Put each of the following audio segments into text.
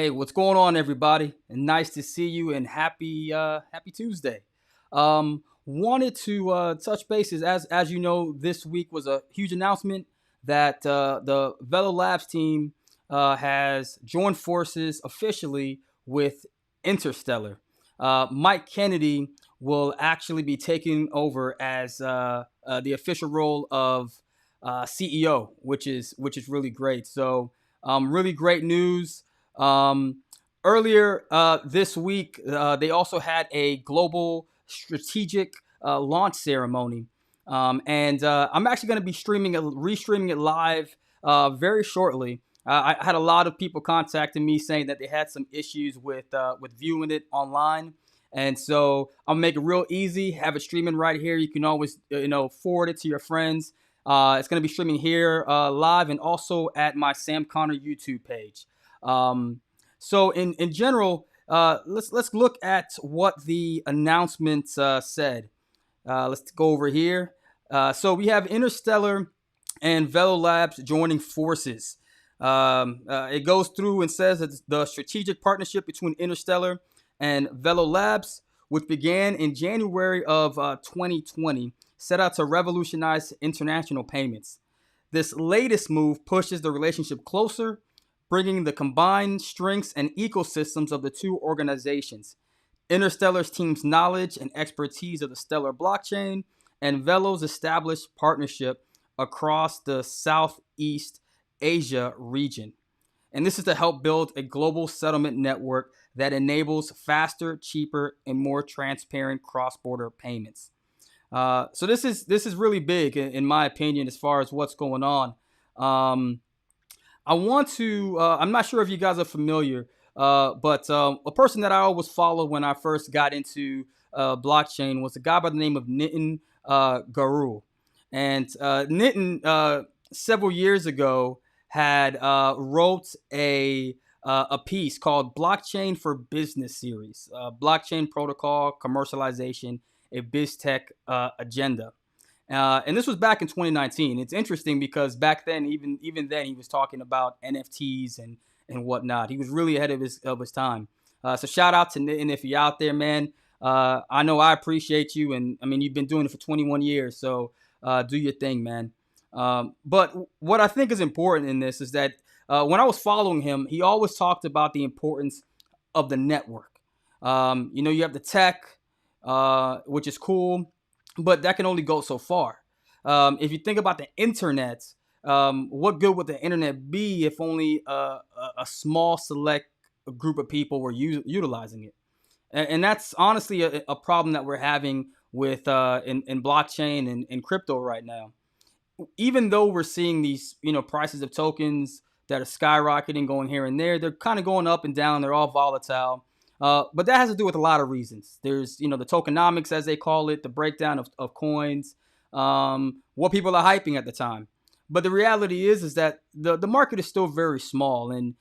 Hey, what's going on, everybody? And nice to see you. And happy Tuesday. Wanted to touch bases as you know, this week was a huge announcement that the Velo Labs team has joined forces officially with Interstellar. Mike Kennedy will actually be taking over as the official role of CEO, which is really great. So, really great news. Um, Earlier this week, they also had a global strategic launch ceremony, and I'm actually going to be restreaming it live very shortly. I had a lot of people contacting me saying that they had some issues with viewing it online, and so I'll make it real easy. Have it streaming right here. You can always forward it to your friends. It's going to be streaming here live and also at my Sam Connor YouTube page. So in general, let's look at what the announcement said. Let's go over here. So we have Interstellar and Velo Labs joining forces. It goes through and says that the strategic partnership between Interstellar and Velo Labs, which began in January of 2020, set out to revolutionize international payments. This latest move pushes the relationship closer, bringing the combined strengths and ecosystems of the two organizations. Interstellar's team's knowledge and expertise of the Stellar blockchain and Velo's established partnership across the Southeast Asia region. And this is to help build a global settlement network that enables faster, cheaper, and more transparent cross-border payments. So this is really big in my opinion as far as what's going on. I want to. I'm not sure if you guys are familiar, but a person that I always followed when I first got into blockchain was a guy by the name of Nitin Garul, and Nitin several years ago had wrote a piece called "Blockchain for Business" series, blockchain protocol commercialization, a BizTech agenda. And this was back in 2019. It's interesting because back then, even then, he was talking about NFTs and whatnot. He was really ahead of his time. So shout out to Nitin if you're out there, man. I know I appreciate you, and I mean you've been doing it for 21 years. So do your thing, man. But what I think is important in this is that when I was following him, he always talked about the importance of the network. You have the tech, which is cool, but that can only go so far. If you think about the internet, what good would the internet be if only a small select group of people were utilizing it? And that's honestly a problem that we're having with in blockchain and crypto right now. Even though we're seeing these prices of tokens that are skyrocketing, going here and there, they're kind of going up and down. They're all volatile. But that has to do with a lot of reasons. There's, the tokenomics, as they call it, the breakdown of coins, what people are hyping at the time. But the reality is that the market is still very small. And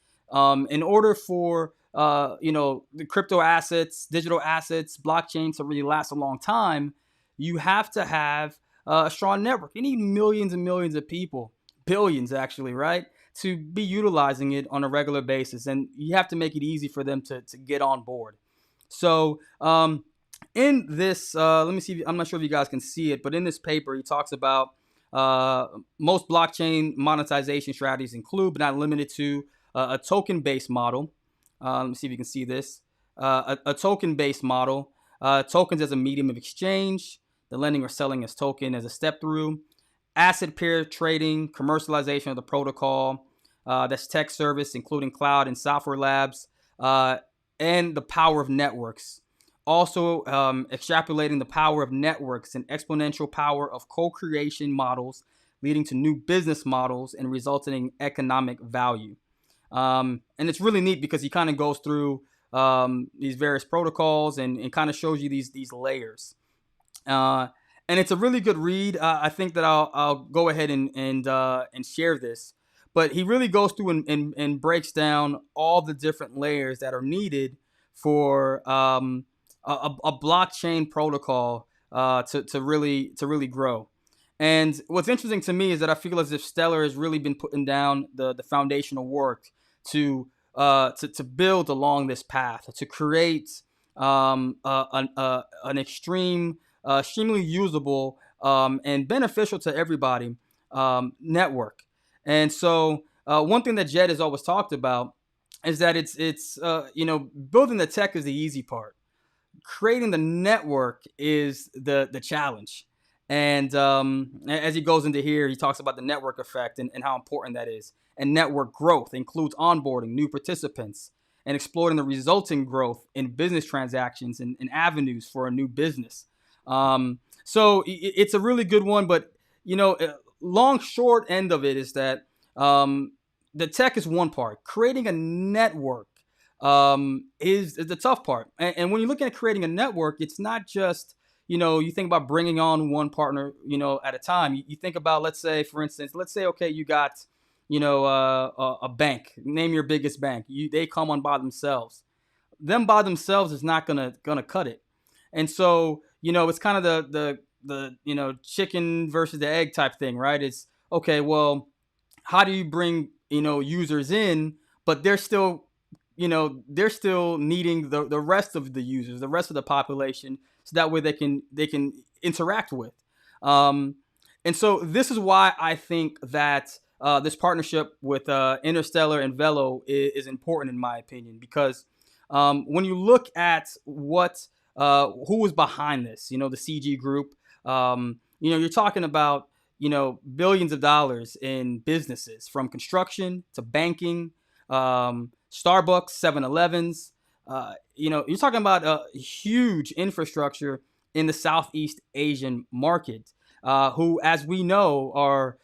in order for, the crypto assets, digital assets, blockchain to really last a long time, you have to have a strong network. You need millions and millions of people, billions actually, right? To be utilizing it on a regular basis. And you have to make it easy for them to get on board. So in this, let me see, I'm not sure if you guys can see it, but in this paper, he talks about most blockchain monetization strategies include, but not limited to, a token-based model. Let me see if you can see this. A token-based model, tokens as a medium of exchange, the lending or selling as token as a step through, asset pair trading, commercialization of the protocol, that's tech service, including cloud and software labs, and the power of networks. Also, extrapolating the power of networks and exponential power of co-creation models, leading to new business models and resulting in economic value. And it's really neat because he kind of goes through these various protocols and kind of shows you these layers. And it's a really good read. I think that I'll go ahead and share this. But he really goes through and breaks down all the different layers that are needed for a blockchain protocol to really grow. And what's interesting to me is that I feel as if Stellar has really been putting down the foundational work to to build along this path, to create an extremely usable and beneficial to everybody network. And so one thing that Jed has always talked about is that it's building the tech is the easy part. Creating the network is the challenge. And as he goes into here, he talks about the network effect and how important that is. And network growth includes onboarding new participants and exploring the resulting growth in business transactions and avenues for a new business. So it's a really good one, but long short end of it is that the tech is one part. Creating a network is the tough part. And when you're looking at creating a network, it's not just you think about bringing on one partner at a time. You think about, let's say, for instance, okay, you got a bank. Name your biggest bank. They come on by themselves. Them by themselves is not gonna cut it. And so it's kind of the chicken versus the egg type thing, right? It's okay. Well, how do you bring users in, but they're still needing the rest of the users, the rest of the population, so that way they can interact with. And so this is why I think that this partnership with Interstellar and Velo is important, in my opinion, because when you look at who was behind this, the CG group, you're talking about billions of dollars in businesses, from construction to banking, Starbucks, 7-Elevens. You're talking about a huge infrastructure in the Southeast Asian market, who, as we know, are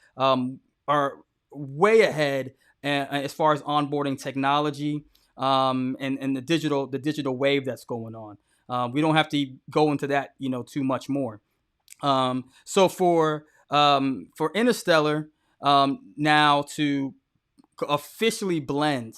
way ahead as far as onboarding technology and the digital wave that's going on. We don't have to go into that too much more. So for Interstellar now to officially blend,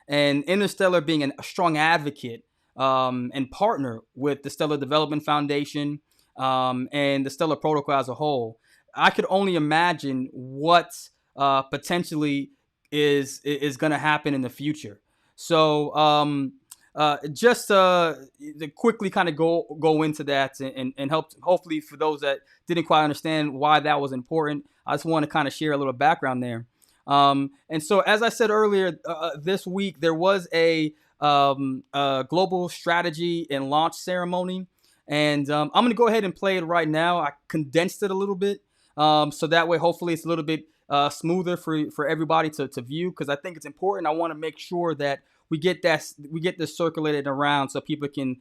and Interstellar being a strong advocate and partner with the Stellar Development Foundation and the Stellar Protocol as a whole, I could only imagine what potentially is going to happen in the future. So just to quickly kind of go into that and help, hopefully, for those that didn't quite understand why that was important, I just want to kind of share a little background there. And so, as I said earlier, this week there was a global strategy and launch ceremony, and I'm going to go ahead and play it right now. I condensed it a little bit, so that way, hopefully, it's a little bit smoother for everybody to view, because I think it's important. I want to make sure that we get this circulated around so people can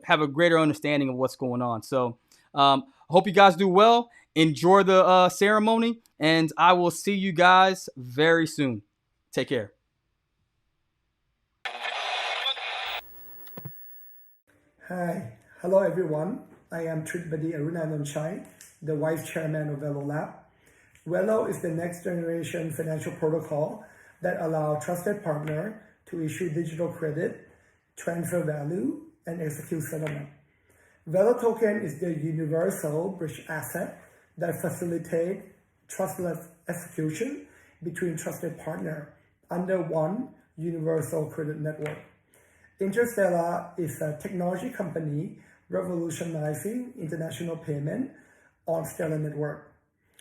have a greater understanding of what's going on. So hope you guys do well. Enjoy the ceremony, and I will see you guys very soon. Take care. Hi, hello everyone. I am Tridbodi Arunanondchai, the Vice Chairman of Velo Lab. Velo is the next generation financial protocol that allows trusted partner to issue digital credit, transfer value, and execute settlement. Velo token is the universal bridge asset that facilitates trustless execution between trusted partners under one universal credit network. Interstellar is a technology company revolutionizing international payment on Stellar network.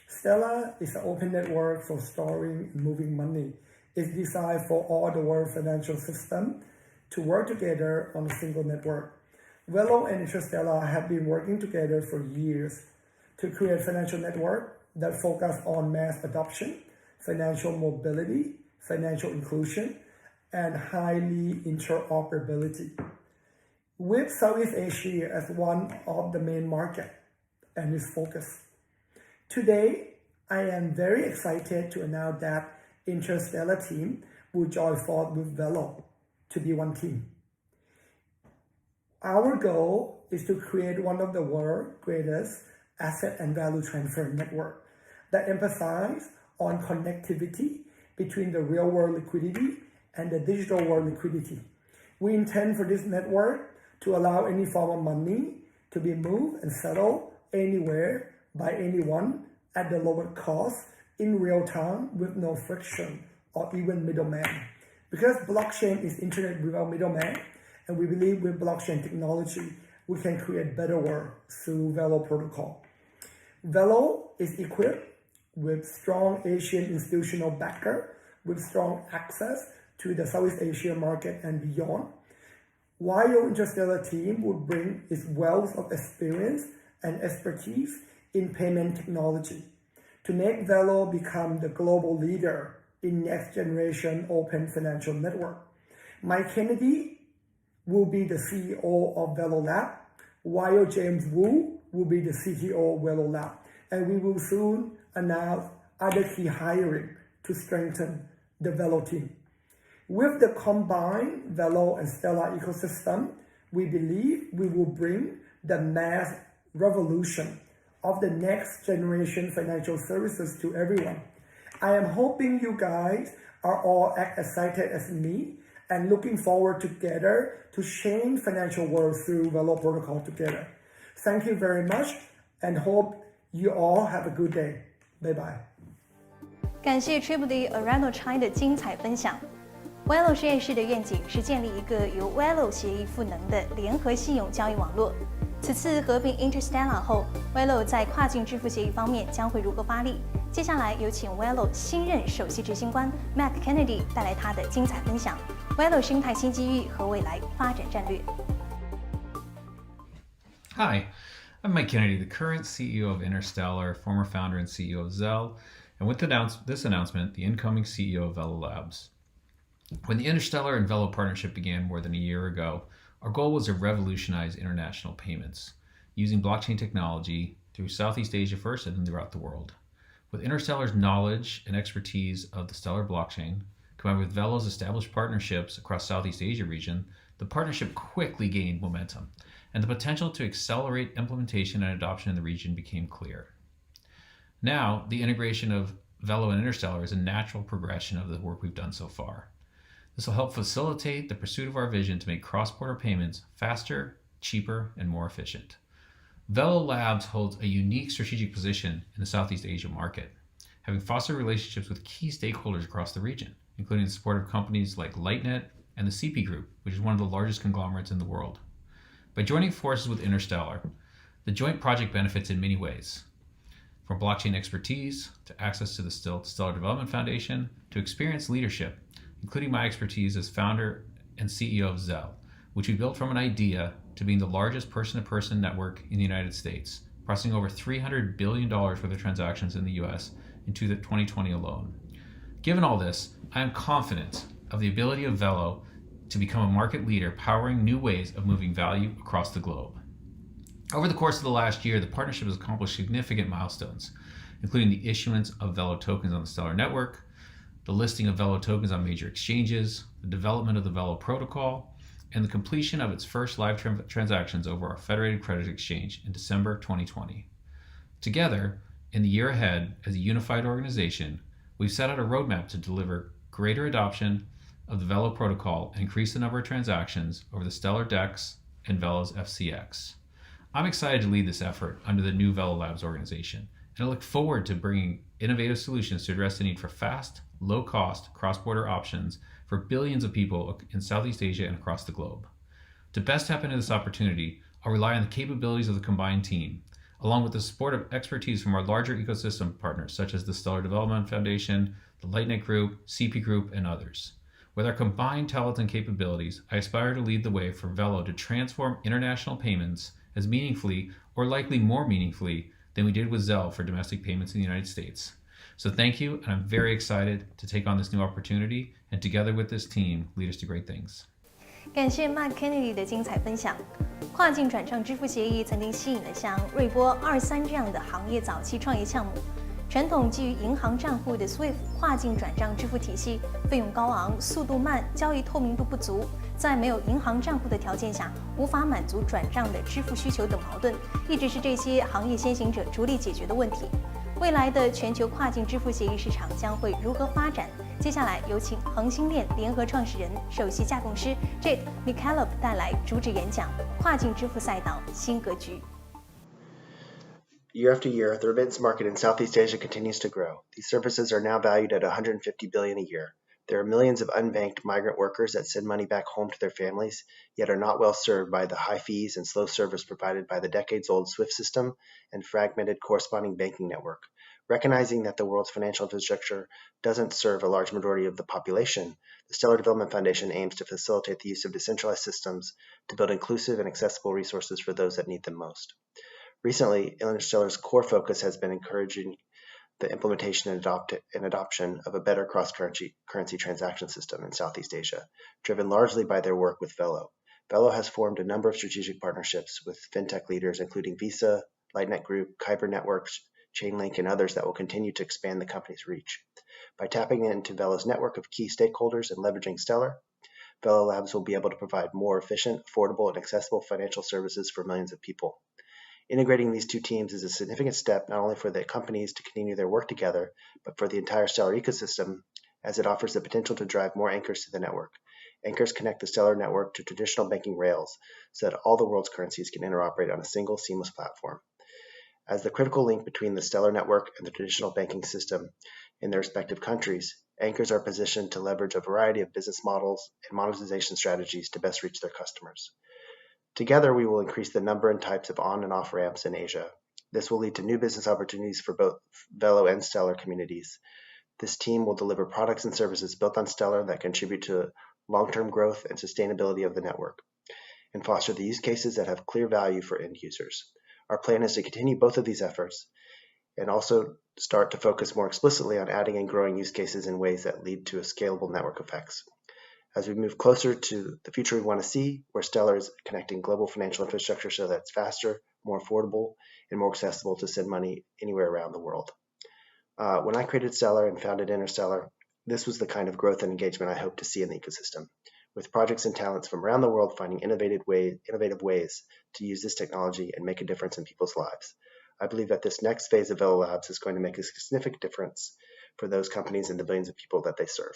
Stellar is an open network for storing and moving money. It's designed for all the world financial system to work together on a single network. Velo and Interstellar have been working together for years to create a financial network that focus on mass adoption, financial mobility, financial inclusion, and highly interoperability. With Southeast Asia as one of the main market and its focus. Today, I am very excited to announce that Interstellar team will join forth with Velo to be one team. Our goal is to create one of the world's greatest asset and value transfer network that emphasizes on connectivity between the real world liquidity and the digital world liquidity. We intend for this network to allow any form of money to be moved and settled anywhere by anyone at the lower cost in real time with no friction or even middleman. Because blockchain is internet without middleman, and we believe with blockchain technology, we can create better world through Velo protocol. Velo is equipped with strong Asian institutional backer, with strong access to the Southeast Asia market and beyond. While Interstellar team will bring its wealth of experience and expertise in payment technology to make Velo become the global leader in next generation open financial network. Mike Kennedy will be the CEO of Velo Lab, while James Wu will be the CTO of Velo Lab, and we will soon announce other key hiring to strengthen the Velo team. With the combined Velo and Stellar ecosystem, we believe we will bring the mass revolution of the next generation financial services to everyone. I am hoping you guys are all as excited as me and looking forward together to change financial world through Velo protocol together. Thank you very much and hope you all have a good day. Bye bye. 感谢 Tridbodi Arunanondchai 的精彩分享。Velo 实验室的愿景是建立一个由 Velo 协议赋能的联合信用交易网络。此次合并 Interstellar 后 ，Velo 在跨境支付协议方面将会如何发力？接下来有请 Velo 新任首席执行官 Mike Kennedy 带来他的精彩分享。Velo 生态新机遇和未来发展战略。Hi, I'm Mike Kennedy, the current CEO of Interstellar, former founder and CEO of Zelle, and with this announcement, the incoming CEO of Velo Labs. When the Interstellar and Velo partnership began more than a year ago, our goal was to revolutionize international payments, using blockchain technology through Southeast Asia first and then throughout the world. With Interstellar's knowledge and expertise of the Stellar blockchain, combined with Velo's established partnerships across Southeast Asia region, the partnership quickly gained momentum, and the potential to accelerate implementation and adoption in the region became clear. Now, the integration of Velo and Interstellar is a natural progression of the work we've done so far. This will help facilitate the pursuit of our vision to make cross-border payments faster, cheaper, and more efficient. Velo Labs holds a unique strategic position in the Southeast Asia market, having fostered relationships with key stakeholders across the region, including the support of companies like LightNet and the CP Group, which is one of the largest conglomerates in the world. By joining forces with Interstellar, the joint project benefits in many ways, from blockchain expertise to access to the Stellar Development Foundation to experienced leadership, including my expertise as founder and CEO of Zelle, which we built from an idea to being the largest person-to-person network in the United States, processing over $300 billion worth of transactions in the US in 2020 alone. Given all this, I am confident of the ability of Velo to become a market leader powering new ways of moving value across the globe. Over the course of the last year, the partnership has accomplished significant milestones, including the issuance of Velo tokens on the Stellar network, the listing of Velo tokens on major exchanges, the development of the Velo protocol, and the completion of its first live transactions over our Federated Credit Exchange in December 2020. Together, in the year ahead, as a unified organization, we've set out a roadmap to deliver greater adoption of the Velo protocol and increase the number of transactions over the Stellar DEX and Velo's FCX. I'm excited to lead this effort under the new Velo Labs organization, and I look forward to bringing innovative solutions to address the need for fast, low-cost, cross-border options for billions of people in Southeast Asia and across the globe. To best tap into this opportunity, I'll rely on the capabilities of the combined team, along with the support of expertise from our larger ecosystem partners, such as the Stellar Development Foundation, the LightNet Group, CP Group, and others. With our combined talents and capabilities, I aspire to lead the way for Velo to transform international payments as meaningfully, or likely more meaningfully, than we did with Zelle for domestic payments in the United States. So thank you, and I'm very excited to take on this new opportunity and together with this team, lead us to great things. 感谢 Mike Kennedy 的精彩分享。跨境转账支付协议曾经吸引了像瑞波、23这样的行业早期创业项目。传统基于银行账户的 SWIFT 跨境转账支付体系，费用高昂、速度慢、交易透明度不足，在没有银行账户的条件下，无法满足转账的支付需求等矛盾，一直是这些行业先行者着力解决的问题。未来的全球跨境支付协议市场将会如何发展？接下来有请恒星链联合创始人、首席架构师 Jed McCaleb 带来主旨演讲：跨境支付赛道新格局。Year after year, the remittance market in Southeast Asia continues to grow. These services are now valued at $150 billion a year. There are millions of unbanked migrant workers that send money back home to their families, yet are not well served by the high fees and slow service provided by the decades-old SWIFT system and fragmented corresponding banking network. Recognizing that the world's financial infrastructure doesn't serve a large majority of the population, the Stellar Development Foundation aims to facilitate the use of decentralized systems to build inclusive and accessible resources for those that need them most. Recently, Interstellar's core focus has been encouraging the implementation and adoption of a better cross-currency transaction system in Southeast Asia, driven largely by their work with Velo. Velo has formed a number of strategic partnerships with fintech leaders, including Visa, Lightnet Group, Kuiper Networks, Chainlink, and others that will continue to expand the company's reach. By tapping into Velo's network of key stakeholders and leveraging Stellar, Velo Labs will be able to provide more efficient, affordable, and accessible financial services for millions of people. Integrating these two teams is a significant step not only for the companies to continue their work together, but for the entire Stellar ecosystem, as it offers the potential to drive more anchors to the network. Anchors connect the Stellar network to traditional banking rails so that all the world's currencies can interoperate on a single seamless platform. As the critical link between the Stellar network and the traditional banking system in their respective countries, anchors are positioned to leverage a variety of business models and monetization strategies to best reach their customers. Together, we will increase the number and types of on and off ramps in Asia. This will lead to new business opportunities for both Velo and Stellar communities. This team will deliver products and services built on Stellar that contribute to long-term growth and sustainability of the network, and foster the use cases that have clear value for end users. Our plan is to continue both of these efforts and also start to focus more explicitly on adding and growing use cases in ways that lead to a scalable network effects. As we move closer to the future we want to see, where Stellar is connecting global financial infrastructure so that it's faster, more affordable, and more accessible to send money anywhere around the world. When I created Stellar and founded Interstellar, this was the kind of growth and engagement I hope to see in the ecosystem, with projects and talents from around the world finding innovative ways to use this technology and make a difference in people's lives. I believe that this next phase of Velo Labs is going to make a significant difference for those companies and the billions of people that they serve.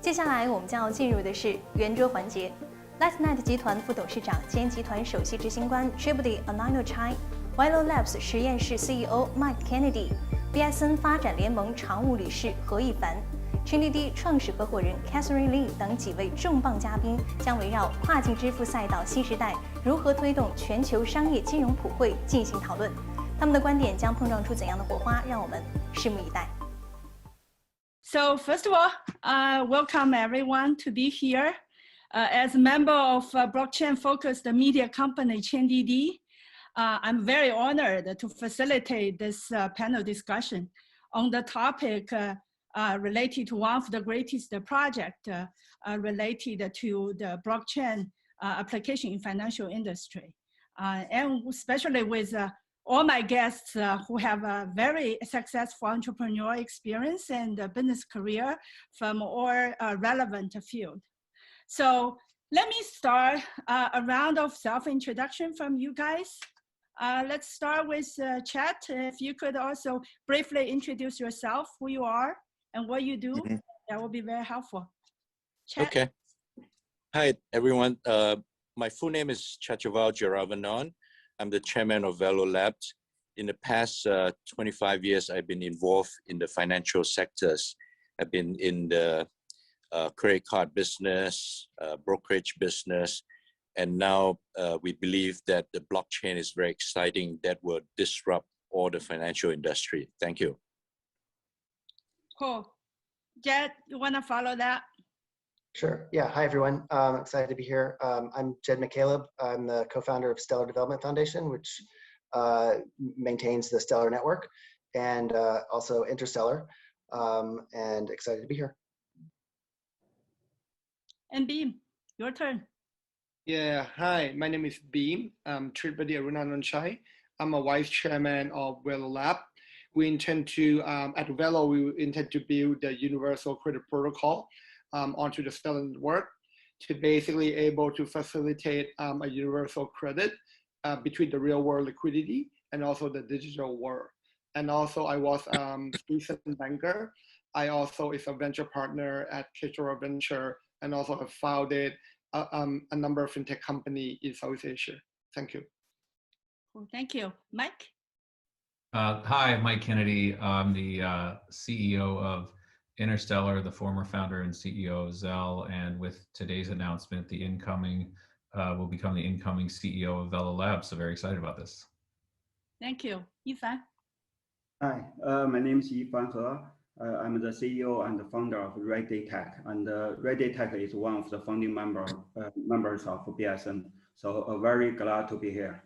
接下来我们将要进入的是圆桌环节。Lightnet 集团副董事长兼集团首席执行官 Tridbodi Arunanondchai、Velo Labs 实验室 CEO Mike Kennedy、BSN 发展联盟常务理事何一凡、Tridbodi 创始合伙人 Catherine Lee 等几位重磅嘉宾，将围绕跨境支付赛道新时代如何推动全球商业金融普惠进行讨论。他们的观点将碰撞出怎样的火花，让我们拭目以待。So first of all, welcome everyone to be here. As a member of blockchain-focused media company Tridbodi, I'm very honored to facilitate this panel discussion on the topic related to one of the greatest projects related to the blockchain application in financial industry, and especially with all my guests who have a very successful entrepreneurial experience and business career from all relevant fields. So let me start a round of self-introduction from you guys. Let's start with Chat. If you could also briefly introduce yourself, who you are and what you do, that will be very helpful. Chat. Okay. Hi, everyone. My full name is Chatchaval Jiaravanon. I'm the chairman of Velo Labs. In the past 25 years, I've been involved in the financial sectors. I've been in the credit card business, brokerage business, and now we believe that the blockchain is very exciting that will disrupt all the financial industry. Thank you. Cool. Jed, you want to follow that? Sure. Yeah. Hi, everyone. I'm excited to be here. I'm Jed McCaleb. I'm the co-founder of Stellar Development Foundation, which maintains the Stellar network, and also Interstellar, and excited to be here. And Beam, your turn. Yeah, hi, my name is Beam. I'm Tridbodi Arunanondchai. I'm a vice chairman of Velo Lab. We intend to, at Velo, we intend to build the universal credit protocol onto the Stellar network to basically able to facilitate a universal credit between the real world liquidity and also the digital world. And also I was a recent banker. I also is a venture partner at Chatchaval Venture, and also have founded a number of fintech companies in Southeast Asia. Thank you. Cool. Thank you. Mike? Hi, Mike Kennedy. I'm the CEO of Interstellar, the former founder and CEO of Zell, and with today's announcement, the incoming will become the incoming CEO of Velo Labs. So very excited about this. Thank you. Yifan. Hi, my name is Yifan He. I'm the CEO and the founder of Red Day Tech, and Red Day Tech is one of the founding members of BSN. So very glad to be here.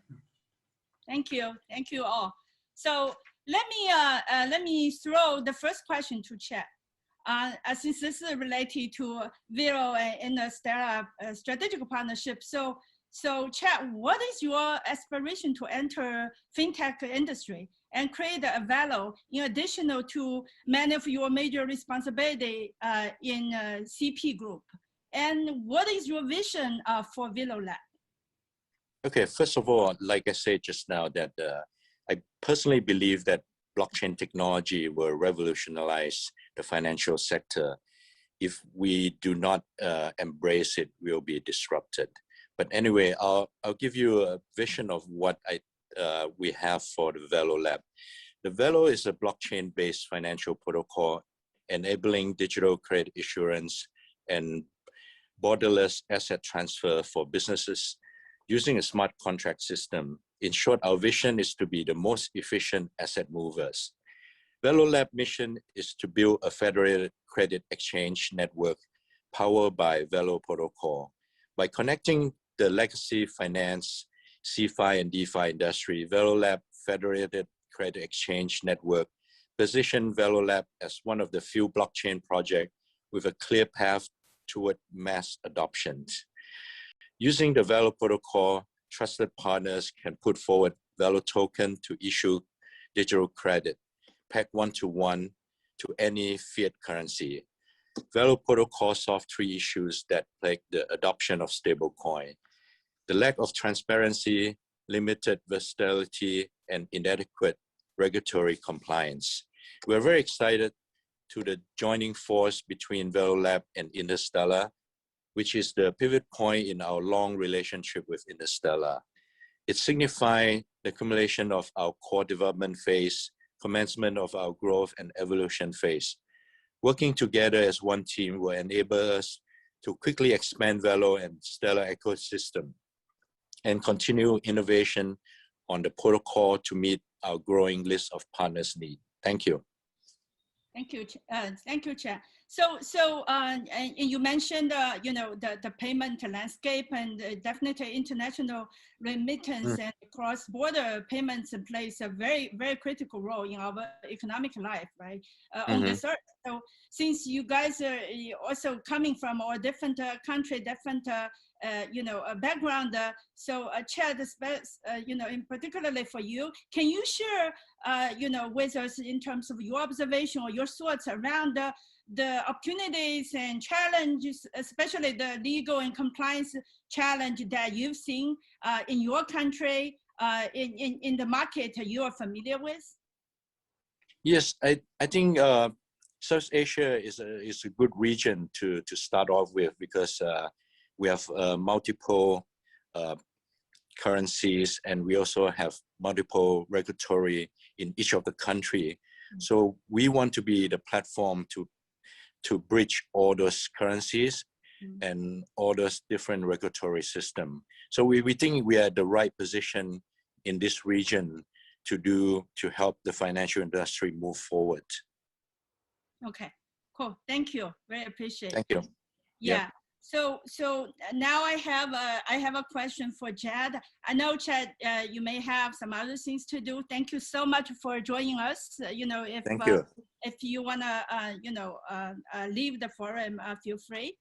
Thank you all. So let me throw the first question to Chat. Since this is related to Velo and Interstellar strategic partnership, so Chat, what is your aspiration to enter fintech industry and create a Velo in addition to many of your major responsibility in CP group? And what is your vision for Velo Lab? Okay, first of all, like I said just now, that I personally believe that blockchain technology will revolutionize the financial sector. If we do not embrace it, we'll be disrupted. But anyway, I'll give you a vision of what we have for the Velo Lab. The Velo is a blockchain-based financial protocol enabling digital credit issuance and borderless asset transfer for businesses using a smart contract system. In short, our vision is to be the most efficient asset movers. Velo Lab mission is to build a federated credit exchange network powered by Velo protocol. By connecting the legacy finance, CFI and DeFi industry, Velo Lab Federated Credit Exchange Network position Velo Lab as one of the few blockchain projects with a clear path toward mass adoption. Using the Velo protocol, trusted partners can put forward Velo token to issue digital credit, pegged one-to-one to any fiat currency. Velo protocol solves three issues that plague the adoption of stablecoin: the lack of transparency, limited versatility, and inadequate regulatory compliance. We're very excited to the joining force between Velo Lab and Interstellar, which is the pivot point in our long relationship with Interstellar. It signifies the accumulation of our core development phase, commencement of our growth and evolution phase. Working together as one team will enable us to quickly expand Velo and Stellar ecosystem and continue innovation on the protocol to meet our growing list of partners' needs. Thank you. Thank you, Chair. So and you mentioned, the payment landscape and definitely international remittance and cross-border payments plays a very, very critical role in our economic life, right? On this earth. So since you guys are also coming from all different country, different background, so Chad, in particularly for you, can you share, with us in terms of your observation or your thoughts around the opportunities and challenges, especially the legal and compliance challenge that you've seen in your country, in the market you are familiar with? Yes, I think South Asia is a good region to start off with, because we have multiple currencies, and we also have multiple regulatory in each of the country. So we want to be the platform to bridge all those currencies and all those different regulatory system. So we think we are at the right position in this region to help the financial industry move forward. Okay, cool. Thank you. Very appreciate. Thank you. Yeah. So now I have a question for Jed. I know, Chad, you may have some other things to do. Thank you so much for joining us. If you wanna leave the forum, feel free.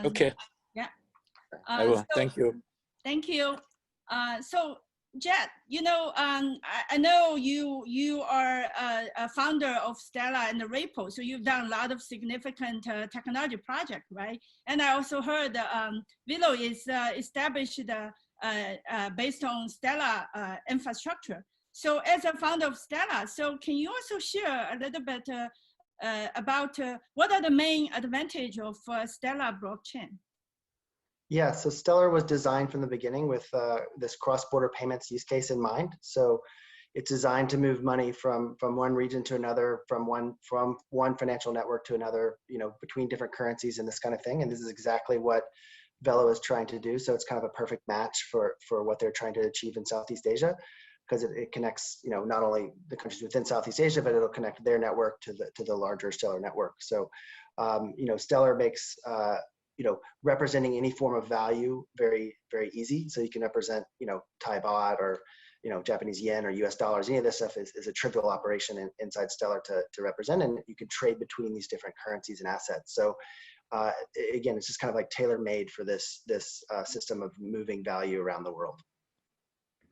Okay. Yeah. I will. Thank you. Thank you. So Jed, I know you are a founder of Stellar and Repo, so you've done a lot of significant technology projects, right? And I also heard Velo is established based on Stellar infrastructure. So as a founder of Stellar, so can you also share a little bit about what are the main advantages of Stellar blockchain? Yeah, so Stellar was designed from the beginning with this cross-border payments use case in mind. So It's designed to move money from one region to another, from one financial network to another, between different currencies and this kind of thing. And this is exactly what Velo is trying to do. So it's kind of a perfect match for what they're trying to achieve in Southeast Asia, because it connects, not only the countries within Southeast Asia, but it'll connect their network to the larger Stellar network. So, Stellar makes, representing any form of value very, very easy. So you can represent, Thai baht or, Japanese yen or US dollars. Any of this stuff is a trivial operation inside Stellar to represent, and you can trade between these different currencies and assets. So again, it's just kind of like tailor-made for this system of moving value around the world.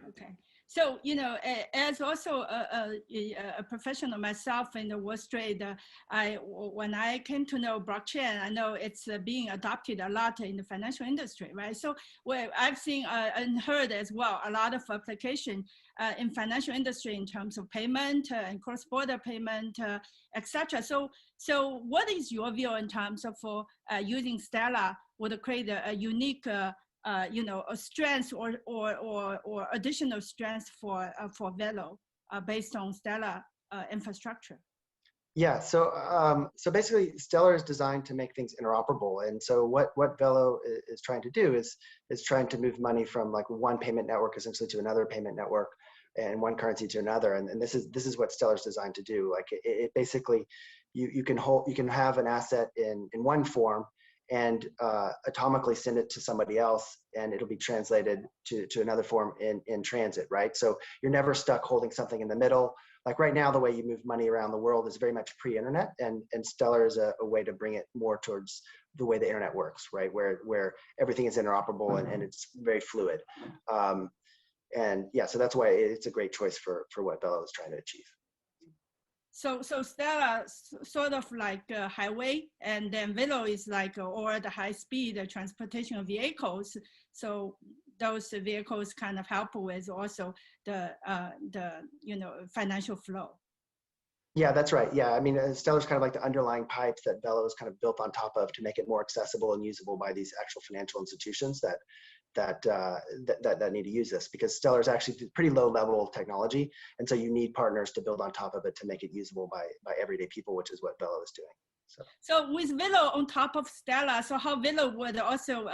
Okay. So, as also a professional myself in the Wall Street, when I came to know blockchain, I know it's being adopted a lot in the financial industry, right? So I've seen and heard as well a lot of application in financial industry in terms of payment and cross-border payment, etc. So what is your view in terms of using Stellar would create a unique a strength or additional strength for Velo based on Stellar infrastructure? Yeah, so basically Stellar is designed to make things interoperable. And so what Velo is trying to do is trying to move money from like one payment network essentially to another payment network and one currency to another. And this is what Stellar is designed to do. Like it basically, you can have an asset in one form and atomically send it to somebody else, and it'll be translated to another form in transit, right? So you're never stuck holding something in the middle. Like right now, the way you move money around the world is very much pre-internet, and Stellar is a way to bring it more towards the way the internet works, right? Where everything is interoperable and it's very fluid. And yeah, so that's why it's a great choice for what Velo is trying to achieve. So Stellar sort of like a highway, and then Velo is like or the high-speed transportation of vehicles. So those vehicles kind of help with also the financial flow. Yeah, that's right. Yeah, I mean, Stellar's kind of like the underlying pipes that Velo is kind of built on top of to make it more accessible and usable by these actual financial institutions that need to use this, because Stellar is actually pretty low level technology, and so you need partners to build on top of it to make it usable by everyday people, which is what Velo is doing. So with Velo on top of Stellar, so how Velo would also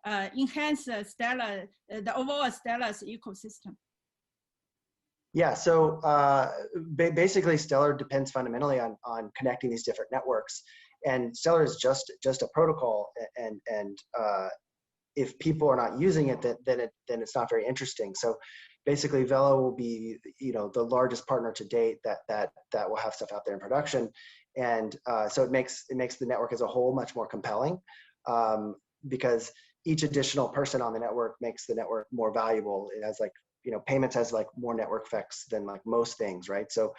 enhance Stellar, the overall Stellar's ecosystem? Yeah, so basically Stellar depends fundamentally on connecting these different networks, and Stellar is just a protocol, and if people are not using it, then it's not very interesting. So basically Velo will be the largest partner to date that will have stuff out there in production, and so it makes the network as a whole much more compelling, because each additional person on the network makes the network more valuable. It has payments has like more network effects than like most things, right? So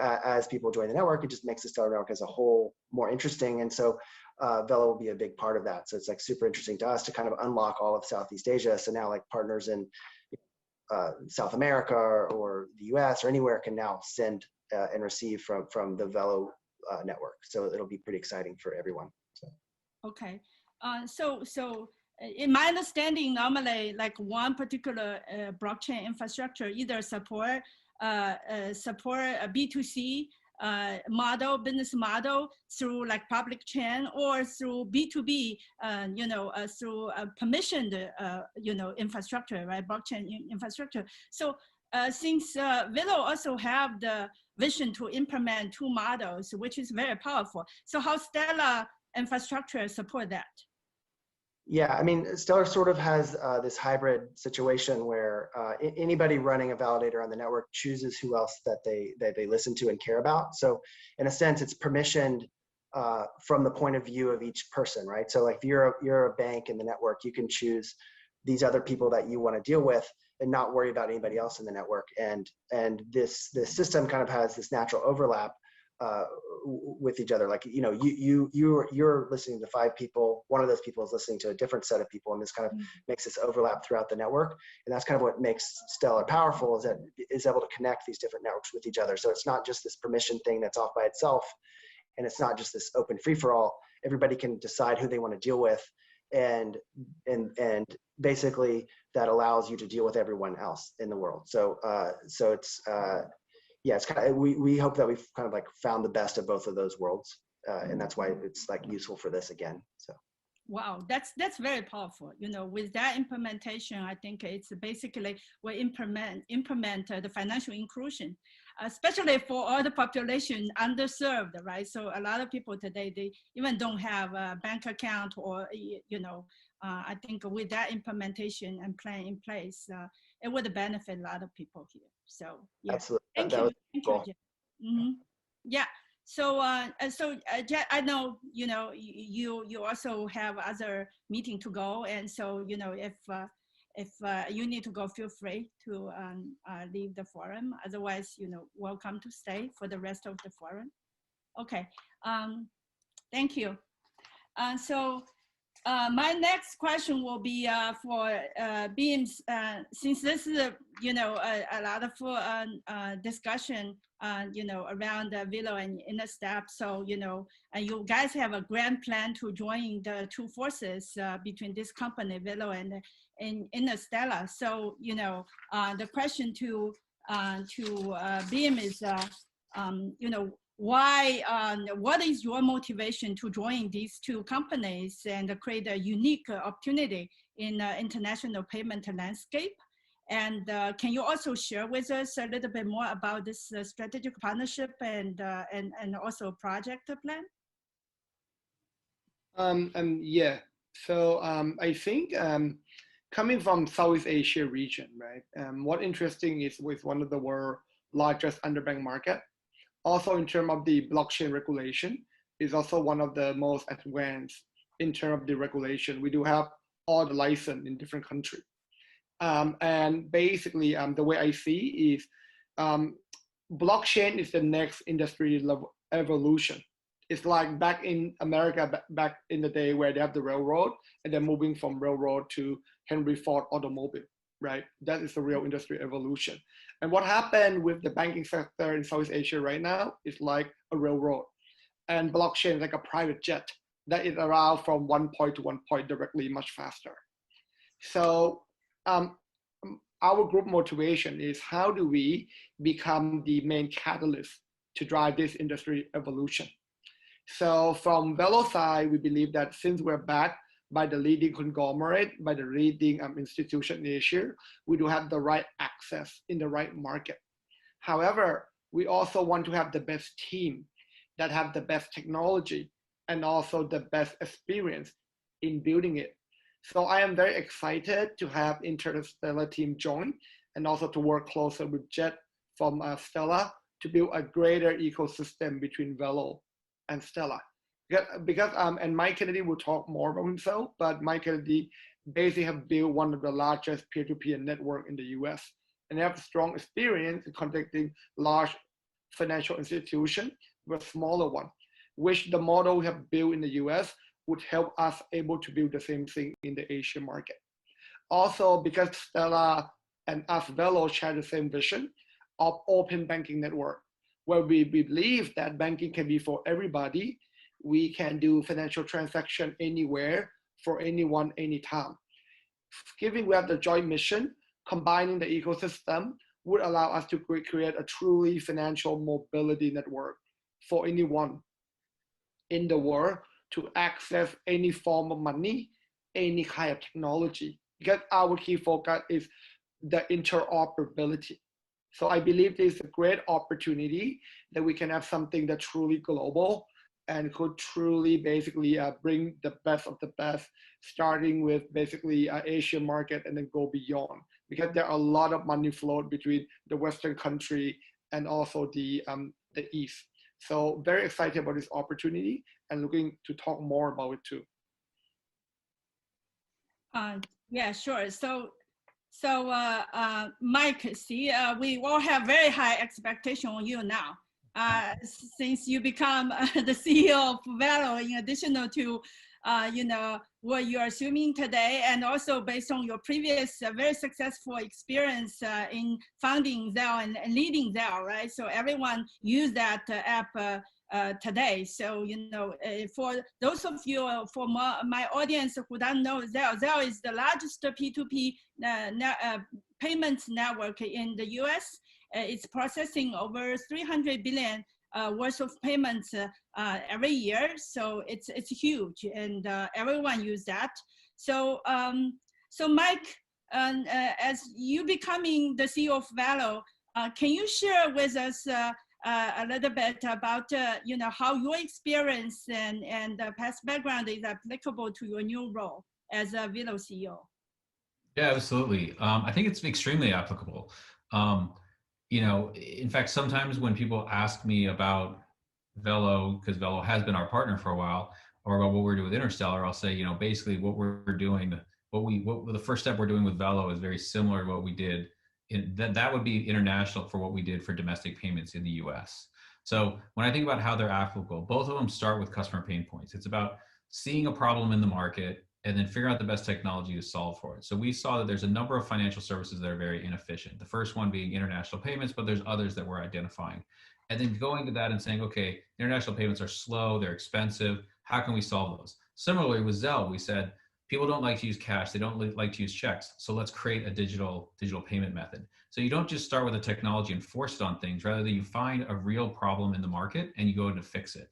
as people join the network, it just makes the Stellar network as a whole more interesting, and so Velo will be a big part of that. So it's like super interesting to us to kind of unlock all of Southeast Asia. So now like partners in South America or the US or anywhere can now send and receive from the Velo network. So it'll be pretty exciting for everyone. So. Okay. So in my understanding, normally like one particular blockchain infrastructure either support a B2C business model through like public chain, or through B2B, through permissioned, infrastructure, right? Blockchain infrastructure. So since Velo also have the vision to implement two models, which is very powerful. So how Stellar infrastructure support that? Yeah, I mean, Stellar sort of has this hybrid situation where anybody running a validator on the network chooses who else that they listen to and care about. So in a sense, it's permissioned from the point of view of each person, right? So like if you're a bank in the network, you can choose these other people that you want to deal with and not worry about anybody else in the network. And this system kind of has this natural overlap with each other. Like, you're listening to 5 people, one of those people is listening to a different set of people, and this kind of makes this overlap throughout the network. And that's kind of what makes Stellar powerful, is that it's able to connect these different networks with each other. So it's not just this permission thing that's off by itself, and it's not just this open free-for-all. Everybody can decide who they want to deal with, and basically that allows you to deal with everyone else in the world. So so it's yeah, it's kind of, we hope that we've kind of like found the best of both of those worlds, and that's why it's like useful for this again. So. Wow, that's very powerful. You know, with that implementation, I think it's basically we implement the financial inclusion, especially for all the population underserved, right? So a lot of people today, they even don't have a bank account, or you know, I think with that implementation and plan in place, it would benefit a lot of people here. So yeah, Absolutely. thank That you, was thank cool. you, Jed. Yeah. So, Jed, I know, you know, you also have other meeting to go, and so, you know, if you need to go, feel free to leave the forum. Otherwise, you know, welcome to stay for the rest of the forum. Okay, thank you. So my next question will be for Beams, since this is you know, a lot of discussion you know, around Velo and Interstellar. So, you know, you guys have a grand plan to join the two forces between this company, Velo and Interstellar. So, you know, the question to Beam is, you know, why, what is your motivation to join these two companies and create a unique opportunity in international payment landscape? And can you also share with us a little bit more about this strategic partnership and also project plan? Yeah, so I think coming from Southeast Asia region, right? What interesting is with one of the world's largest underbanked market. Also in terms of the blockchain regulation, is also one of the most advanced in terms of the regulation. We do have all the license in different countries. And basically, the way I see is blockchain is the next industry level evolution. It's like back in America, back in the day where they have the railroad, and then moving from railroad to Henry Ford automobile, right? That is the real industry evolution. And what happened with the banking sector in Southeast Asia right now is like a railroad, and blockchain is like a private jet that is around from one point to one point directly much faster. So our group motivation is how do we become the main catalyst to drive this industry evolution? So from Velo side, we believe that since we're backed by the leading conglomerate, by the leading institution in Asia, we do have the right access in the right market. However, we also want to have the best team that have the best technology and also the best experience in building it. So I am very excited to have Interstellar team join and also to work closer with Jed from Stellar to build a greater ecosystem between Velo and Stellar. Because and Mike Kennedy will talk more about himself, but Mike Kennedy basically have built one of the largest peer-to-peer network in the US, and they have strong experience in contacting large financial institutions with smaller one, which the model we have built in the US would help us able to build the same thing in the Asian market. Also, because Stellar and us Velo share the same vision of open banking network, where we believe that banking can be for everybody. We can do financial transaction anywhere for anyone, anytime. Given we have the joint mission, combining the ecosystem would allow us to create a truly financial mobility network for anyone in the world to access any form of money, any kind of technology, because our key focus is the interoperability. So I believe there's a great opportunity that we can have something that's truly global and could truly basically bring the best of the best, starting with basically Asian market and then go beyond, because there are a lot of money flowed between the Western country and also the East. So very excited about this opportunity and looking to talk more about it too. Yeah, sure. So Mike, see, we all have very high expectation on you now. Since you become the CEO of Velo, in addition to you know, what you're assuming today, and also based on your previous very successful experience in founding Zelle and leading Zelle, right? So everyone use that app today. So, for those of you, for my audience who don't know Zelle, Zelle is the largest P2P payments network in the US. It's processing over 300 billion worth of payments every year. So it's huge, and everyone use that. So, so Mike, as you becoming the CEO of Velo, can you share with us a little bit about how your experience and past background is applicable to your new role as a Velo CEO? Yeah, absolutely. I think it's extremely applicable. In fact, sometimes when people ask me about Velo, because Velo has been our partner for a while, or about what we're doing with Interstellar, I'll say, basically what we're doing, what the first step we're doing with Velo is very similar to what we did. That would be international for what we did for domestic payments in the US. So when I think about how they're applicable, both of them start with customer pain points. It's about seeing a problem in the market and then figure out the best technology to solve for it. So we saw that there's a number of financial services that are very inefficient. The first one being international payments, but there's others that we're identifying. And then going to that and saying, okay, international payments are slow, they're expensive. How can we solve those? Similarly with Zelle, we said, people don't like to use cash. They don't like to use checks. So let's create a digital payment method. So you don't just start with a technology and force it on things, rather than you find a real problem in the market and you go in to fix it.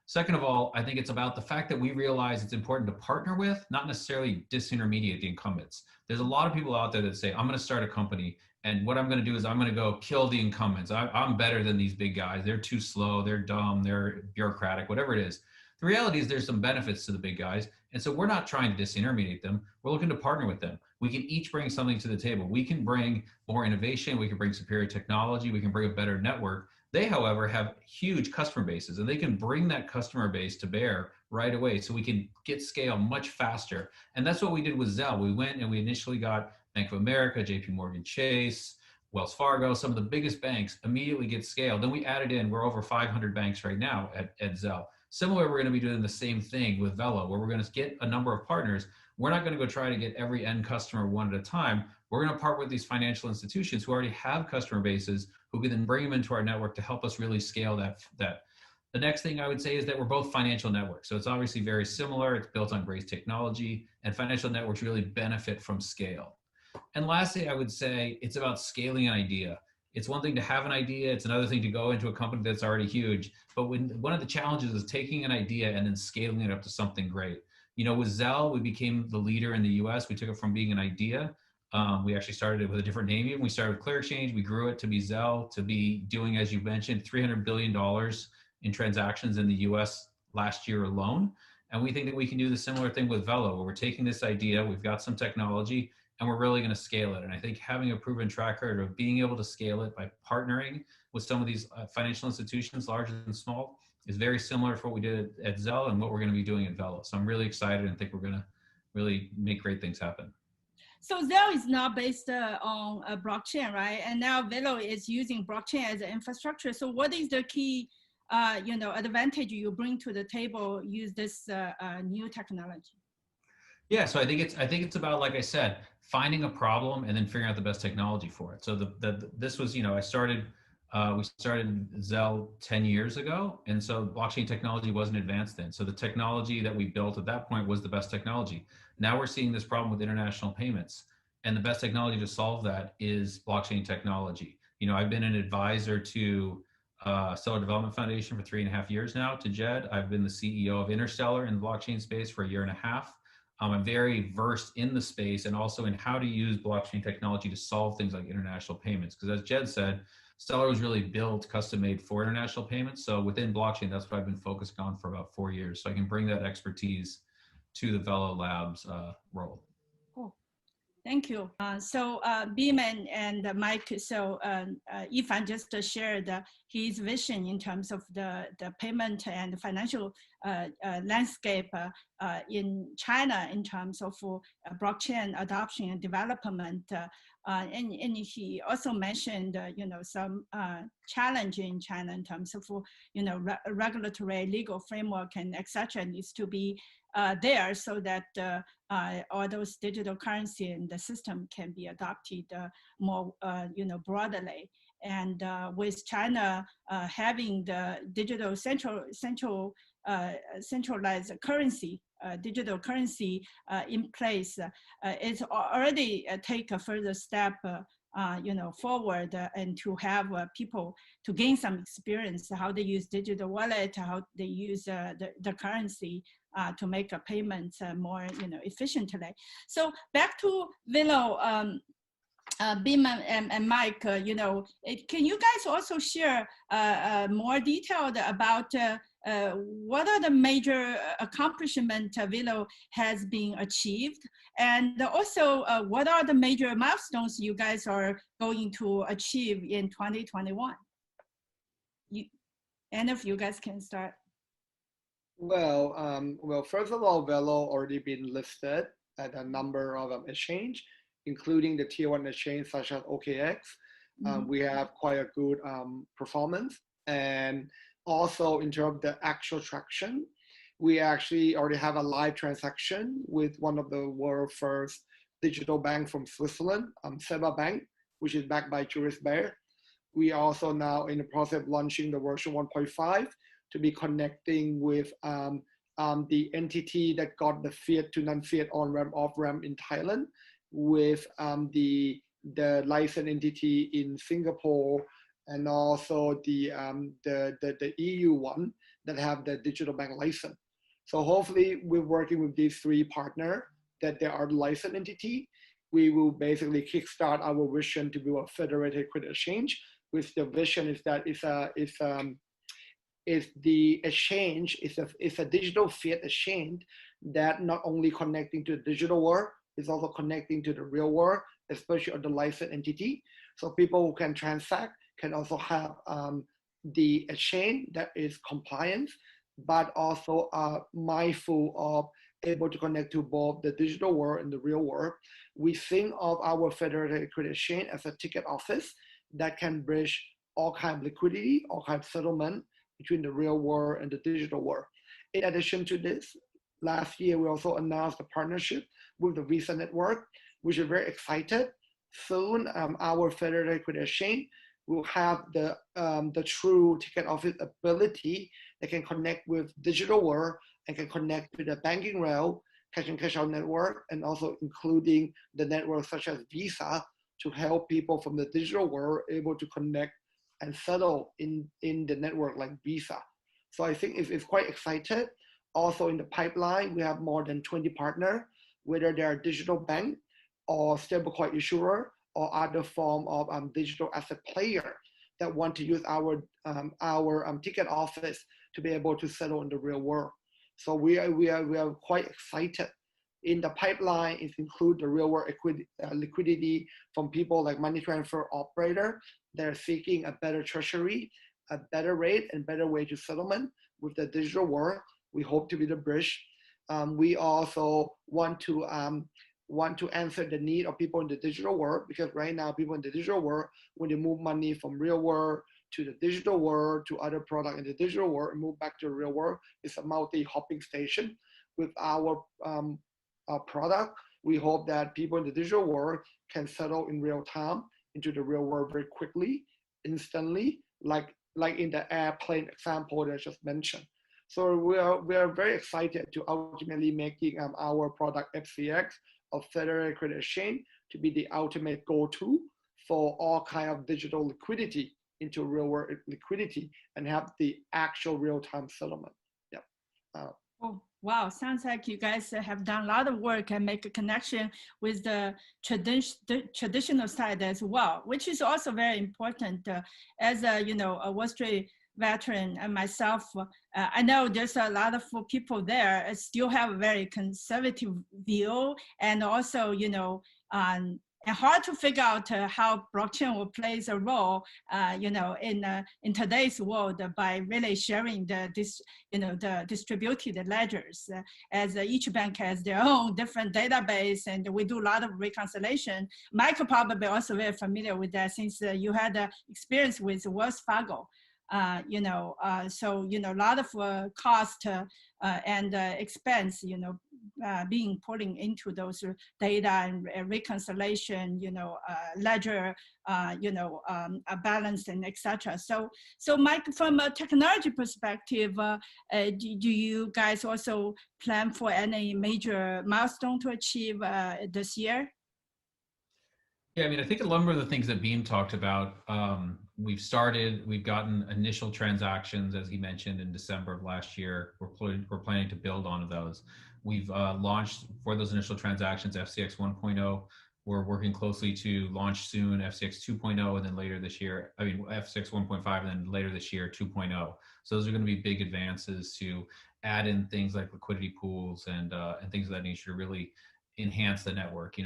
Second of all, I think it's about the fact that we realize it's important to partner with, not necessarily disintermediate the incumbents. There's a lot of people out there that say, I'm going to start a company, and what I'm going to do is I'm going to go kill the incumbents. I'm better than these big guys. They're too slow. They're dumb. They're bureaucratic, whatever it is. The reality is there's some benefits to the big guys. And so we're not trying to disintermediate them. We're looking to partner with them. We can each bring something to the table. We can bring more innovation. We can bring superior technology. We can bring a better network. They, however, have huge customer bases, and they can bring that customer base to bear right away, so we can get scale much faster. And that's what we did with Zelle. We went and we initially got Bank of America, JP Morgan Chase, Wells Fargo, some of the biggest banks immediately get scale. Then we added in, we're over 500 banks right now at Zelle. Similarly, we're going to be doing the same thing with Velo, where we're going to get a number of partners. We're not going to go try to get every end customer one at a time. We're going to partner with these financial institutions who already have customer bases, who can then bring them into our network to help us really scale that. The next thing I would say is that we're both financial networks. So it's obviously very similar. It's built on great technology, and financial networks really benefit from scale. And lastly, I would say it's about scaling an idea. It's one thing to have an idea. It's another thing to go into a company that's already huge. But one of the challenges is taking an idea and then scaling it up to something great. With Zelle, we became the leader in the US. We took it from being an idea. We actually started it with a different name. Even we started with Clear Exchange. We grew it to be Zelle, to be doing, as you mentioned, $300 billion in transactions in the US last year alone. And we think that we can do the similar thing with Velo, where we're taking this idea, we've got some technology, and we're really going to scale it. And I think having a proven track record of being able to scale it by partnering with some of these financial institutions, large and small, is very similar to what we did at Zelle and what we're going to be doing at Velo. So I'm really excited and think we're going to really make great things happen. So Zelle is now based on a blockchain, right? And now Velo is using blockchain as an infrastructure. So what is the key, advantage you bring to the table? Use this new technology. Yeah, so I think it's about, like I said, finding a problem and then figuring out the best technology for it. So this was, we started Zelle 10 years ago, and so blockchain technology wasn't advanced then. So the technology that we built at that point was the best technology. Now we're seeing this problem with international payments, and the best technology to solve that is blockchain technology. I've been an advisor to Stellar Development Foundation for 3.5 years now, to Jed. I've been the CEO of Interstellar in the blockchain space for 1.5 years. I'm very versed in the space and also in how to use blockchain technology to solve things like international payments. Because as Jed said, Stellar was really built, custom made for international payments. So within blockchain, that's what I've been focused on for about 4 years. So I can bring that expertise to the Velo Labs role. Cool. Thank you. So Beeman and Mike, so Yifan just shared his vision in terms of the payment and financial landscape in China in terms of blockchain adoption and development. And he also mentioned, some challenge in China in terms of, regulatory, legal framework and et cetera needs to be there so that all those digital currency and the system can be adopted more, broadly. and with China having the digital centralized currency, digital currency in place, it's already take a further step forward and to have people to gain some experience how they use digital wallet, how they use the currency to make a payment more efficiently. So back to Velo, Bim and Mike, can you guys also share more detailed about what are the major accomplishments Velo has been achieved, and also what are the major milestones you guys are going to achieve in 2021? Any of you guys can start. Well, first of all, Velo already been listed at a number of exchange, including the tier 1 exchange such as OKX. We have quite a good performance, and also in terms of the actual traction, we actually already have a live transaction with one of the world's first digital bank from Switzerland, Seba Bank, which is backed by Julius Baer. We are also now in the process of launching the version 1.5 to be connecting with the entity that got the fiat to non-fiat on-ramp, off-ramp in Thailand, with the licensed entity in Singapore, and also the EU one that have the digital bank license. So hopefully we're working with these 3 partners that they are the licensed entity. We will basically kickstart our vision to be a federated credit exchange, which the vision is that the exchange is a digital fiat exchange that not only connecting to the digital world, is also connecting to the real world, especially on the licensed entity. So people who can transact can also have the exchange that is compliant, but also are mindful of able to connect to both the digital world and the real world. We think of our federated credit exchange as a ticket office that can bridge all kinds of liquidity, all kinds of settlement between the real world and the digital world. In addition to this, last year we also announced a partnership with the Visa network, which is very excited. Soon, our federated credit exchange will have the true ticket office ability that can connect with digital world and can connect with the banking rail, cash and cash out network, and also including the networks such as Visa to help people from the digital world able to connect and settle in the network like Visa. So I think it's quite excited. Also in the pipeline, we have more than 20 partners, whether they are digital bank or stablecoin issuer or other form of digital asset player that want to use our ticket office to be able to settle in the real world. So we are quite excited. In the pipeline, it includes the real world liquidity from people like money transfer operator that are seeking a better treasury, a better rate, and better way to settlement with the digital world. We hope to be the bridge. We also want to answer the need of people in the digital world, because right now people in the digital world, when they move money from real world to the digital world to other product in the digital world and move back to the real world, it's a multi-hopping station. With our product, we hope that people in the digital world can settle in real time into the real world very quickly, instantly, like in the airplane example that I just mentioned. So we are very excited to ultimately making our product FCX of Federated Credit Exchange to be the ultimate go-to for all kind of digital liquidity into real world liquidity and have the actual real-time settlement. Yeah. Oh, wow. Sounds like you guys have done a lot of work and make a connection with the traditional side as well, which is also very important. As a Wall Street veteran and myself, I know there's a lot of people there still have a very conservative view, and also, and hard to figure out how blockchain will play a role, in today's world by really sharing the distributed ledgers, as each bank has their own different database, and we do a lot of reconciliation. Michael probably also very familiar with that since you had experience with Wells Fargo. So a lot of cost and expense, being pulling into those data and reconciliation, ledger, a balance and etc. So Mike, from a technology perspective, do you guys also plan for any major milestone to achieve this year? Yeah, I mean, I think a number of the things that Beam talked about, we've gotten initial transactions, as he mentioned, in December of last year. We're planning to build on those. We've launched for those initial transactions FCX 1.0. We're working closely to launch soon FCX 2.0, and then later this year, FCX 1.5, and then later this year 2.0. So those are going to be big advances to add in things like liquidity pools and things of that nature to really enhance the network.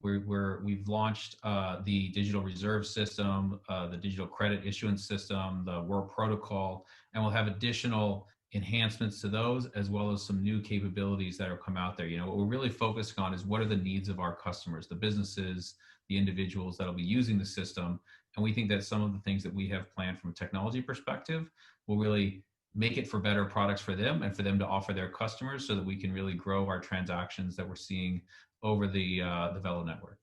We've launched the digital reserve system, the digital credit issuance system, the World Protocol, and we'll have additional enhancements to those, as well as some new capabilities that will come out there. What we're really focusing on is what are the needs of our customers, the businesses, the individuals that'll be using the system. And we think that some of the things that we have planned from a technology perspective will really make it for better products for them and for them to offer their customers, so that we can really grow our transactions that we're seeing over the Velo network.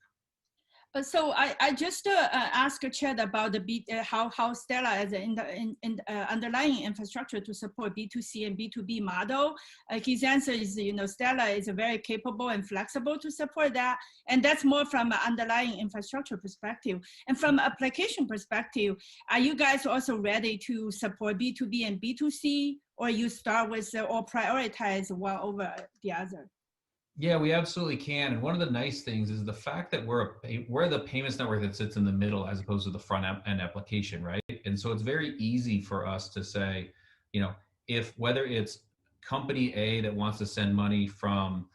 So I just asked Chad about the how Stellar as an underlying infrastructure to support B2C and B2B model. His answer is, Stellar is very capable and flexible to support that. And that's more from an underlying infrastructure perspective. And from an application perspective, are you guys also ready to support B2B and B2C, or you start with or prioritize one over the other? Yeah, we absolutely can. And one of the nice things is the fact that we're the payments network that sits in the middle as opposed to the front end application, right? And so it's very easy for us to say, if whether it's company A that wants to send money from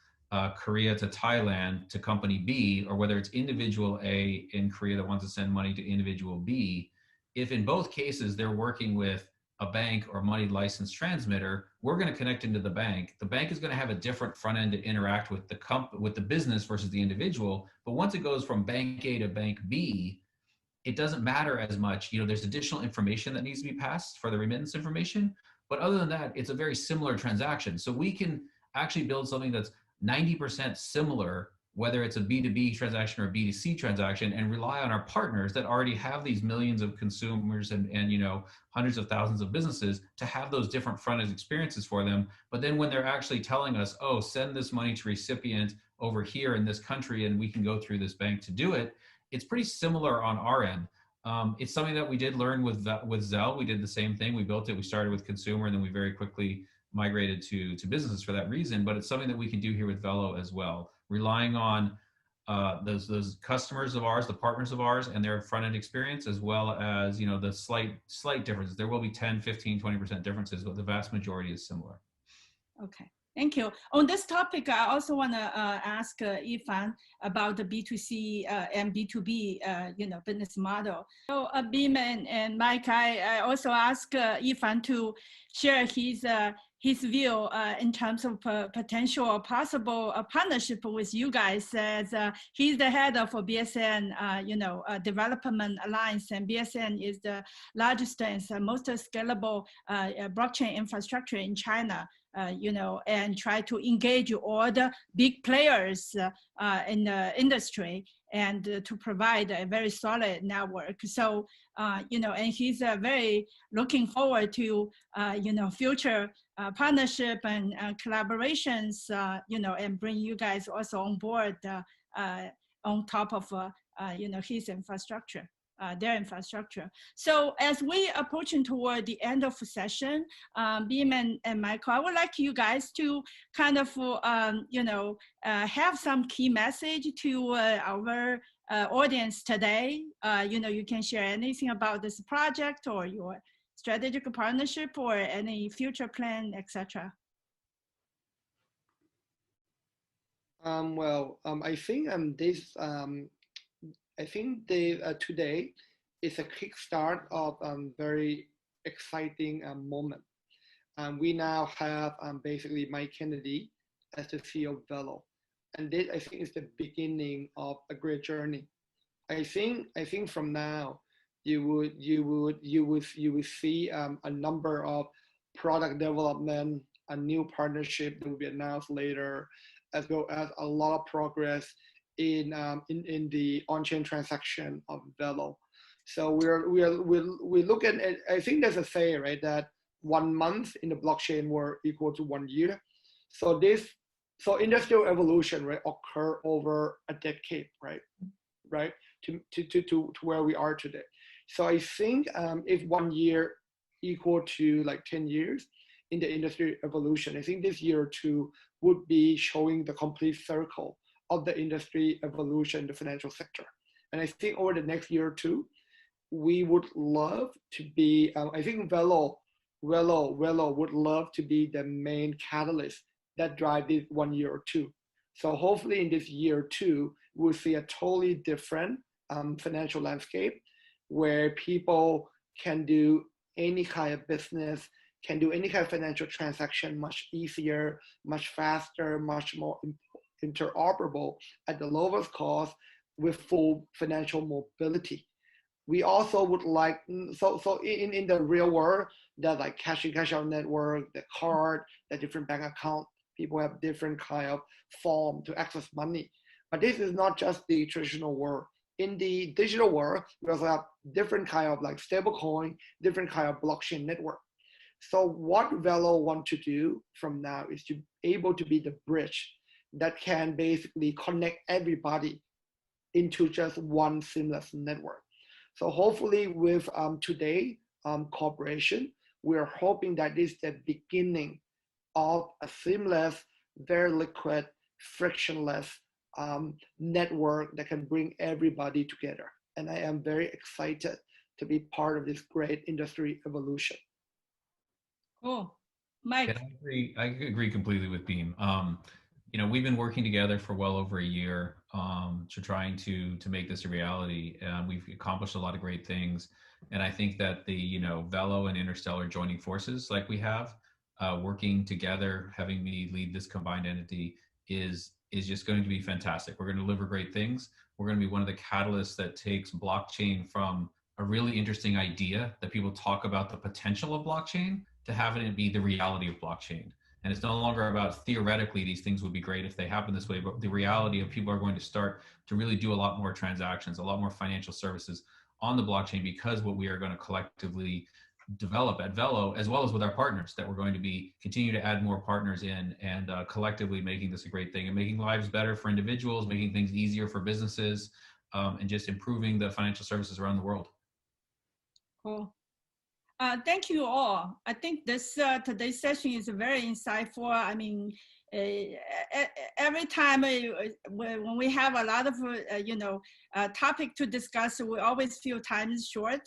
Korea to Thailand to company B, or whether it's individual A in Korea that wants to send money to individual B, if in both cases they're working with a bank or money license transmitter, we're going to connect into the bank. The bank is going to have a different front end to interact with the business versus the individual. But once it goes from bank A to bank B, it doesn't matter as much. There's additional information that needs to be passed for the remittance information. But other than that, it's a very similar transaction. So we can actually build something that's 90% similar, whether it's a B2B transaction or a B2C transaction, and rely on our partners that already have these millions of consumers and hundreds of thousands of businesses to have those different front end experiences for them. But then when they're actually telling us, oh, send this money to recipient over here in this country, and we can go through this bank to do it, it's pretty similar on our end. It's something that we did learn with Zelle. We did the same thing. We built it. We started with consumer, and then we very quickly migrated to businesses for that reason. But it's something that we can do here with Velo as well, relying on those customers of ours, the partners of ours, and their front end experience, as well as the slight differences. There will be 10, 15, 20% differences, but the vast majority is similar. Okay. Thank you. On this topic, I also want to ask Yifan about the B2C and B2B, business model. So Beam and Mike, I also ask Yifan to share his view in terms of potential or possible partnership with you guys, as he's the head of BSN, Development Alliance, and BSN is the largest and most scalable blockchain infrastructure in China. And try to engage all the big players in the industry and to provide a very solid network. So, and he's very looking forward to, future partnership and collaborations, and bring you guys also on board on top of, his infrastructure. Their infrastructure. So as we approaching toward the end of the session, Beam and Michael, I would like you guys to kind of, have some key message to our audience today. You can share anything about this project or your strategic partnershp or any future plan, etc. I think today is a kickstart of very exciting moment. We now have basically Mike Kennedy as the CEO of Velo, and this I think is the beginning of a great journey. I think from now you would see a number of product development, a new partnership that will be announced later, as well as a lot of progress in the on-chain transaction of Velo. So we look at it. I think there's a saying, right, that 1 month in the blockchain world equal to 1 year. So industrial evolution, right, occur over a decade, right, to where we are today. So I think if 1 year equal to like 10 years in the industry evolution, I think this year or two would be showing the complete circle of the industry evolution in the financial sector. And I think over the next year or two, we would love to be, I think Velo would love to be the main catalyst that drive this 1 year or two. So hopefully in this year or two, we'll see a totally different financial landscape where people can do any kind of business, can do any kind of financial transaction much easier, much faster, much more interoperable at the lowest cost with full financial mobility. We also would like, so in the real world, that like cash in, cash out network, the card, the different bank account, people have different kind of form to access money. But this is not just the traditional world. In the digital world, we also have different kind of like stable coin, different kind of blockchain network. So what Velo want to do from now is to be able to be the bridge that can basically connect everybody into just one seamless network. So hopefully with today cooperation, we're hoping that this is the beginning of a seamless, very liquid, frictionless network that can bring everybody together. And I am very excited to be part of this great industry evolution. Cool. Mike. Yeah, I agree completely with Beam. You know, we've been working together for well over a year to trying to make this a reality. We've accomplished a lot of great things. And I think that the, Velo and Interstellar joining forces like we have, working together, having me lead this combined entity is just going to be fantastic. We're going to deliver great things. We're going to be one of the catalysts that takes blockchain from a really interesting idea that people talk about the potential of blockchain to having it be the reality of blockchain. And it's no longer about theoretically these things would be great if they happen this way, but the reality of people are going to start to really do a lot more transactions, a lot more financial services on the blockchain, because what we are going to collectively develop at Velo, as well as with our partners, that we're going to be continue to add more partners in and collectively making this a great thing and making lives better for individuals, making things easier for businesses, and just improving the financial services around the world. Cool. Thank you all. I think this today's session is very insightful. I mean, every time when we have a lot of topic to discuss, we always feel time is short.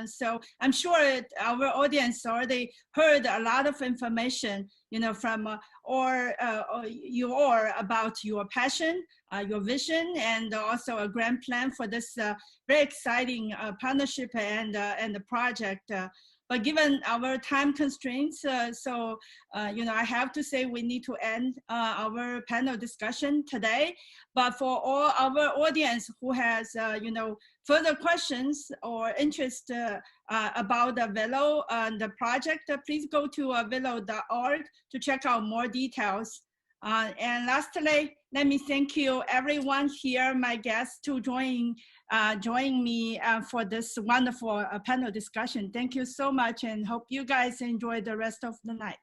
So I'm sure our audience already heard a lot of information, from you all about your passion, your vision, and also a grand plan for this very exciting partnership and the project. But given our time constraints, I have to say we need to end our panel discussion today. But for all our audience who has, further questions or interest about the Velo and the project, please go to velo.org to check out more details. And lastly, let me thank you everyone here, my guests, to join me for this wonderful panel discussion. Thank you so much, and hope you guys enjoy the rest of the night.